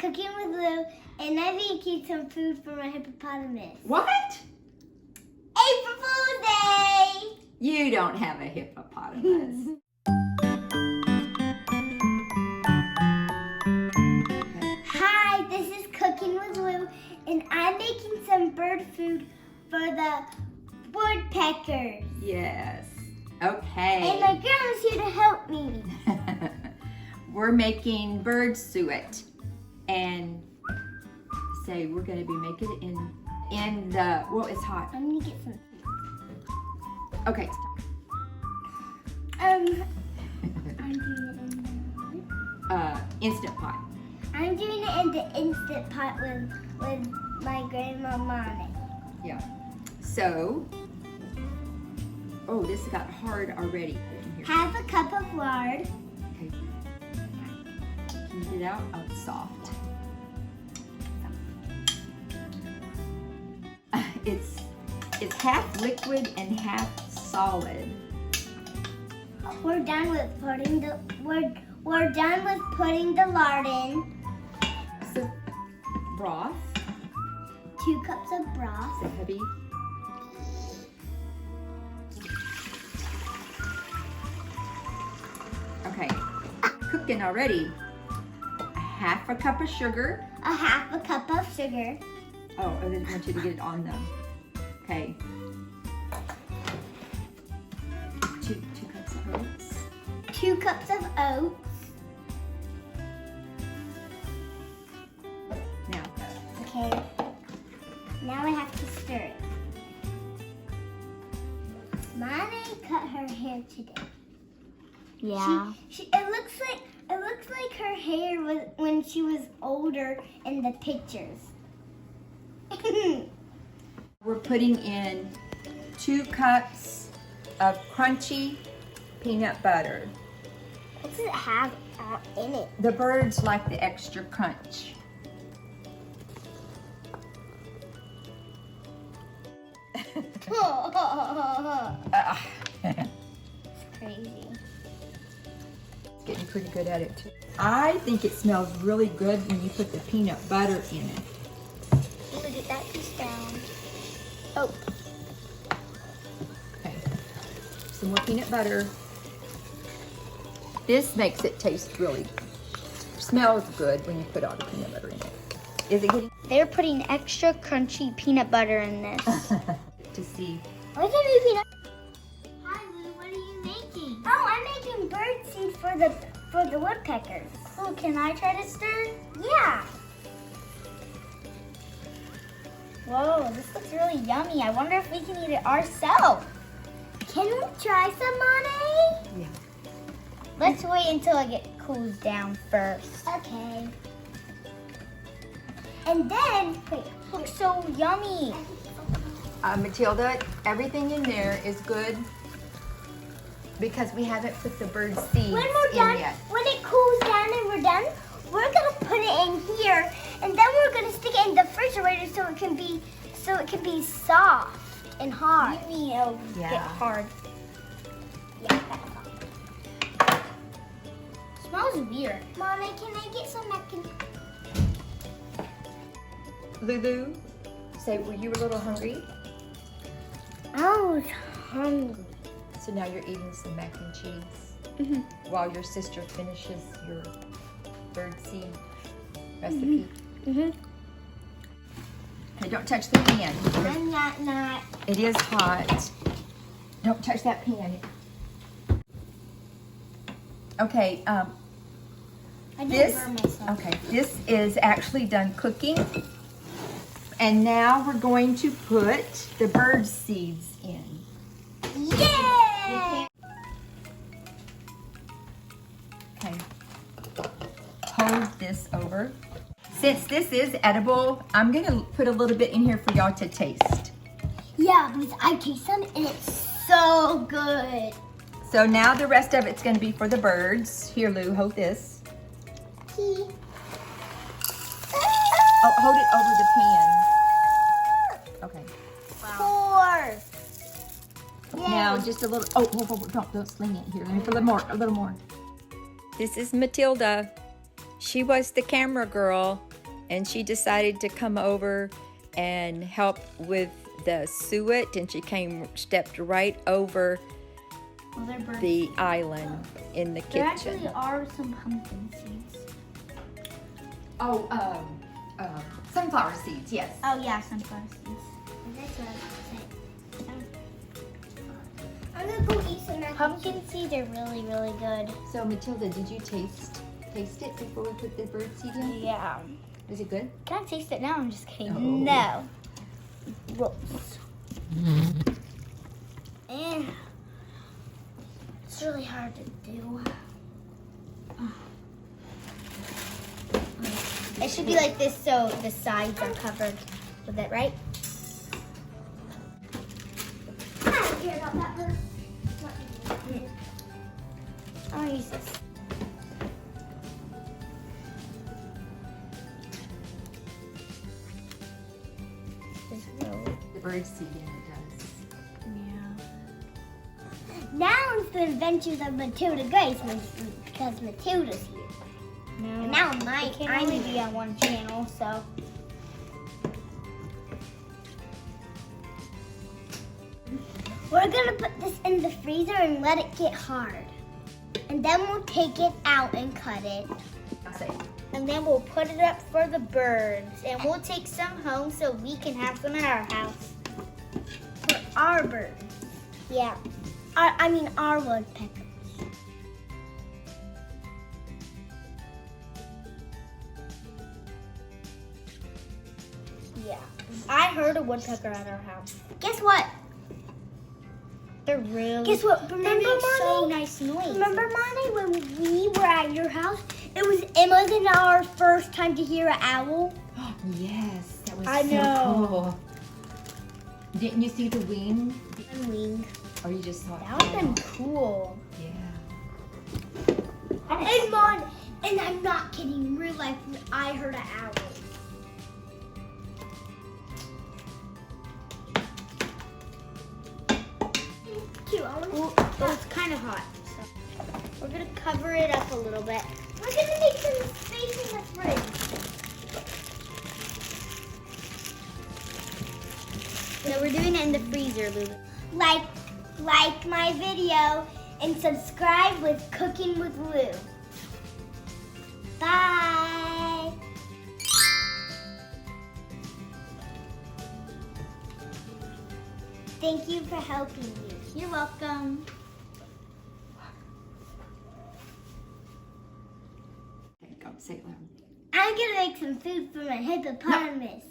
Cooking with Lou, and I'm making some food for my hippopotamus. What? April Fool's Day! You don't have a hippopotamus. Hi, this is Cooking with Lou, and I'm making some bird food for the woodpeckers. Yes. Okay. And my grandma's here to help me. We're making bird suet, and say we're going to be making it in the, well, it's hot. I'm gonna get some. Okay. I'm doing it in Instant pot. I'm doing it in the Instant Pot with my grandma Mommy. Yeah. So, oh, this got hard already. Here. Half a cup of lard. Okay. Can you get it out? Oh, it's soft. It's half liquid and half solid. We're done with putting the we're done with putting the lard in. So, broth. 2 cups of broth. So heavy. Okay, cooking already. Half a cup of sugar. A half a cup of sugar. Oh, I didn't want you to get it on them. Okay. 2 cups of oats. 2 cups of oats. Now. Okay. Now I have to stir it. Mommy cut her hair today. Yeah. It looks like her hair was when she was older in the pictures. We're putting in 2 cups of crunchy peanut butter. What does it have in it? The birds like the extra crunch. It's crazy. Getting pretty good at it too. I think it smells really good when you put the peanut butter in it. Look at that piece down. Oh. Okay. Some more peanut butter. This makes it taste really, smells good when you put all the peanut butter in it. Is it getting? They're putting extra crunchy peanut butter in this. To see. Where's the new peanut? Hi Lou, what are you making? Oh, I'm making bird seed for the woodpeckers. Oh, can I try to stir? Yeah. Whoa, this looks really yummy. I wonder if we can eat it ourselves. Can we try some, Mommy? Yeah. Let's wait until it cools down first. Okay. And then, wait, looks so yummy. Matilda, everything in there is good because we haven't put the bird seeds When we're in done, yet. when it cools down and we're done, we're gonna put it in here, and then we're gonna stick it in the refrigerator so it can be soft and hard. You mean it'll get hard? Yeah, that's all. Smells weird. Mommy, can I get some mac and? Lulu, say, were you a little hungry? I was hungry. So now you're eating some mac and cheese while your sister finishes your bird seed recipe. Okay, don't touch the pan. I'm not. It is hot. Don't touch that pan. Okay, I didn't burn myself. okay, this is actually done cooking. And now we're going to put the bird seeds in. Yay! Okay. Hold this over. Since this is edible, I'm gonna put a little bit in here for y'all to taste. Yeah, because I taste some and it's so good. So now the rest of it's gonna be for the birds. Here, Lou, hold this. Oh, hold it over the pan. Okay. Wow. 4. Yay. Now just a little. Oh, don't sling it here. Let me put a little more. This is Matilda. She was the camera girl, and she decided to come over and help with the suet, and she stepped right over the island in the There kitchen. actually are some pumpkin seeds. Oh, sunflower seeds, yes. Oh yeah, sunflower seeds. That's what I was saying. I'm gonna go eat some mac and Pumpkin seeds are really, really good. So Matilda, did you taste it before we put the bird seed in? Yeah. Was it good? Can I taste it now? I'm just kidding. Oh. No. Gross. And it's really hard to do. It should be like this so the sides are covered with it, right? I don't care about that bird. I'll use this. The bird seed in it does. Yeah. Now it's the adventures of Matilda Grace because Matilda's here. No. And now It can only be on one channel, so. We're gonna put this in the freezer and let it get hard. And then we'll take it out and cut it. And then we'll put it up for the birds. And we'll take some home so we can have some at our house. For our birds. Yeah. I mean our woodpeckers. Yeah. I heard a woodpecker at our house. Guess what? They're really. Guess what? They Remember, make so Mommy? nice noise. Remember, Mommy, when we were at your house? It wasn't our first time to hear an owl. Yes, that was I so know. cool. Didn't you see the wing? One wing. Or you just saw it? That would've been cool. Yeah. And Mom, and I'm not kidding. In real life, I heard an owl. Cute. Well, it's kind of hot. So we're gonna cover it up a little bit. We're gonna make some space in the fridge. So we're doing it in the freezer, Lulu. Like my video and subscribe with Cooking with Lou. Bye. Thank you for helping me. You're welcome. Go, say it loud. I'm gonna make some food for my hippopotamus.